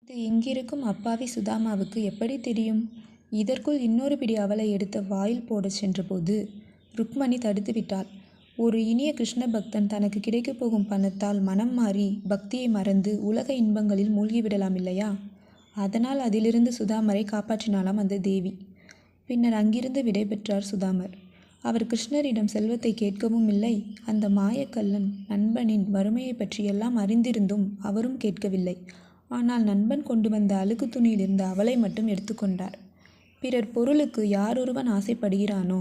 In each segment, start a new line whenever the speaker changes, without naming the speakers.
இது இங்கிருக்கும் அப்பாவி சுதாமாவுக்கு எப்படி தெரியும்? இதற்குள் இன்னொரு பிடி அவலை எடுத்து வாயில் போடச் சென்றபோது ருக்மணி தடுத்துவிட்டாள். ஒரு இனிய கிருஷ்ண பக்தன் தனக்கு கிடைக்கப் போகும் பணத்தால் மனம் மாறி பக்தியை மறந்து உலக இன்பங்களில் மூழ்கிவிடலாம் இல்லையா? அதனால் அதிலிருந்து சுதாமரை காப்பாற்றினாளாம் அந்த தேவி. பின்னர் அங்கிருந்து விடைபெற்றார் சுதாமர். அவர் கிருஷ்ணரிடம் செல்வத்தை கேட்கவும் இல்லை. அந்த மாயக்கல்லன் நண்பனின் வறுமையை பற்றியெல்லாம் அறிந்திருந்தும் அவரும் கேட்கவில்லை. ஆனால் நண்பன் கொண்டு வந்த அழுக்கு துணியிலிருந்த அவளை மட்டும் எடுத்துக்கொண்டார். பிறர் பொருளுக்கு யாரொருவன் ஆசைப்படுகிறானோ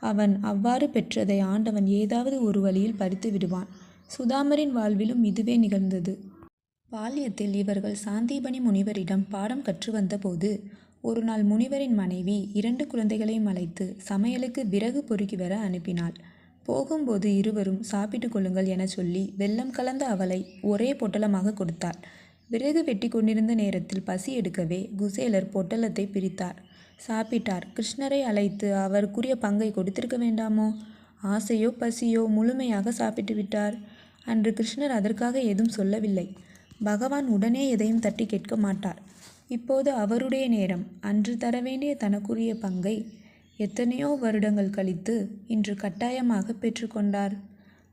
அவன் அவ்வாறு பெற்றதை ஆண்டவன் ஏதாவது ஒரு வழியில் பறித்து விடுவான். சுதாமரின் வாழ்விலும் இதுவே நிகழ்ந்தது. பால்யத்தில் இவர்கள் சாந்தீபனி முனிவரிடம் பாடம் கற்று வந்தபோது ஒரு நாள் முனிவரின் மனைவி 2 குழந்தைகளையும் அழைத்து சமையலுக்கு விறகு பொறுக்கி வர அனுப்பினாள். போகும்போது இருவரும் சாப்பிட்டு கொள்ளுங்கள் என சொல்லி வெல்லம் கலந்த அவளை ஒரே பொட்டலமாக கொடுத்தாள். விறகு வெட்டி கொண்டிருந்த நேரத்தில் பசி எடுக்கவே குசேலர் பொட்டலத்தை பிரித்தார், சாப்பிட்டார். கிருஷ்ணரை அழைத்து அவருக்குரிய பங்கை கொடுத்திருக்க வேண்டாமோ? ஆசையோ பசியோ முழுமையாக சாப்பிட்டு விட்டார். அன்று கிருஷ்ணர் அதற்காக ஏதும் சொல்லவில்லை. பகவான் உடனே எதையும் தட்டி கேட்க மாட்டார். இப்போது அவருடைய நேரம். அன்று தர வேண்டிய தனக்குரிய பங்கை எத்தனையோ வருடங்கள் கழித்து இன்று கட்டாயமாக பெற்றுக்கொண்டார்.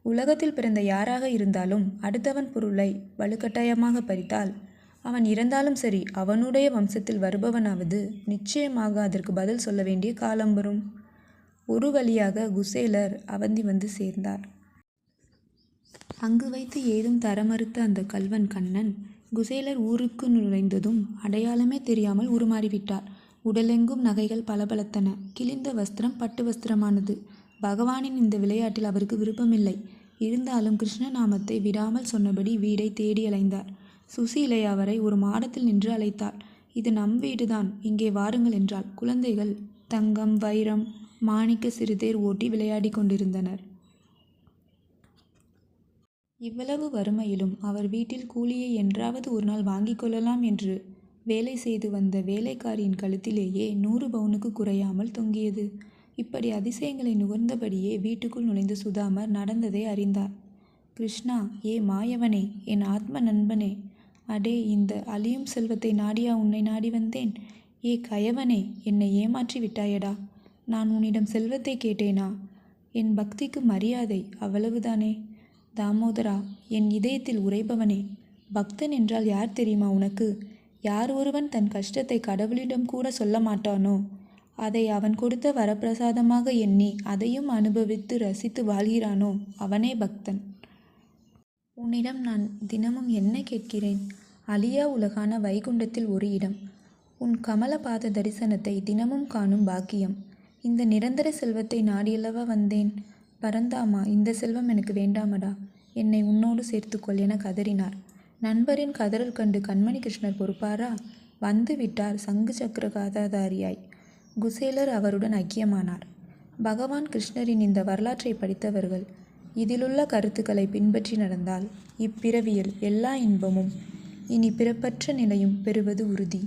உலகத்தில் பிறந்த யாராக இருந்தாலும் அடுத்தவன் பொருளை வலுக்கட்டாயமாக பறித்தால் அவன் இறந்தாலும் சரி, அவனுடைய வம்சத்தில் வருபவனாவது நிச்சயமாக அதற்கு பதில் சொல்ல வேண்டிய காலம் வரும். ஒரு வழியாக குசேலர் அவந்தி வந்து சேர்ந்தார். அங்கு வைத்து ஏதும் தர மறுத்த அந்த கள்வன் கண்ணன் குசேலர் ஊருக்கு நுழைந்ததும் அடையாளமே தெரியாமல் உருமாறிவிட்டார். உடலெங்கும் நகைகள் பளபளத்தன. கிழிந்த வஸ்திரம் பட்டு வஸ்திரமானது. பகவானின் இந்த விளையாட்டில் அவருக்கு விருப்பமில்லை. இருந்தாலும் கிருஷ்ணநாமத்தை விடாமல் சொன்னபடி வீடை தேடி அலைந்தார். சுசீலை அவரை ஒரு மாடத்தில் நின்று அழைத்தாள். இது நம் வீடுதான், இங்கே வாருங்கள் என்றாள். குழந்தைகள் தங்கம், வைரம், மாணிக்க சிறுதேர் ஓட்டி விளையாடி கொண்டிருந்தனர். இவ்வளவு வறுமையிலும் அவர் வீட்டில் கூலியை என்றாவது ஒரு நாள் வாங்கிக் கொள்ளலாம் என்று வேலை செய்து வந்த வேலைக்காரியின் கழுத்திலேயே 100 பவுனுக்கு குறையாமல் தொங்கியது. இப்படி அதிசயங்களை நுகர்ந்தபடியே வீட்டுக்குள் நுழைந்த சுதாமர் நடந்ததை அறிந்தார். கிருஷ்ணா, ஏ மாயவனே, என் ஆத்ம நண்பனே, அடே இந்த அழியும் செல்வத்தை நாடியா உன்னை நாடி வந்தேன்? ஏ கயவனே, என்னை ஏமாற்றி விட்டாயடா. நான் உன்னிடம் செல்வத்தை கேட்டேனா? என் பக்திக்கு மரியாதை, அவ்வளவுதானே? தாமோதரா, என் இதயத்தில் உறைபவனே, பக்தன் என்றால் யார் தெரியுமா உனக்கு? யார் ஒருவன் தன் கஷ்டத்தை கடவுளிடம் கூட சொல்ல மாட்டானோ, அதை அவன் கொடுத்த வரப்பிரசாதமாக எண்ணி அதையும் அனுபவித்து ரசித்து வாழ்கிறானோ அவனே பக்தன். உன்னிடம் நான் தினமும் என்ன கேட்கிறேன்? அழியா உலகான வைகுண்டத்தில் ஒரு இடம், உன் கமலபாத தரிசனத்தை தினமும் காணும் பாக்கியம். இந்த நிரந்தர செல்வத்தை நாடியல்லவா வந்தேன். பரந்தாமா, இந்த செல்வம் எனக்கு வேண்டாமடா, என்னை உன்னோடு சேர்த்துக்கொள் என கதறினார். நண்பரின் கதறல் கண்டு கண்மணி கிருஷ்ணர் பொறுப்பாரா? வந்து விட்டார் சங்கு சக்கர காதாதாரியாய். குசேலர் அவருடன் ஐக்கியமானார். பகவான் கிருஷ்ணரின் இந்த வரலாற்றை படித்தவர்கள் இதிலுள்ள கருத்துக்களை பின்பற்றி நடந்தால் இப்பிறவியில் எல்லா இன்பமும் இனி பிறப்பற்ற நிலையும் பெறுவது உறுதி.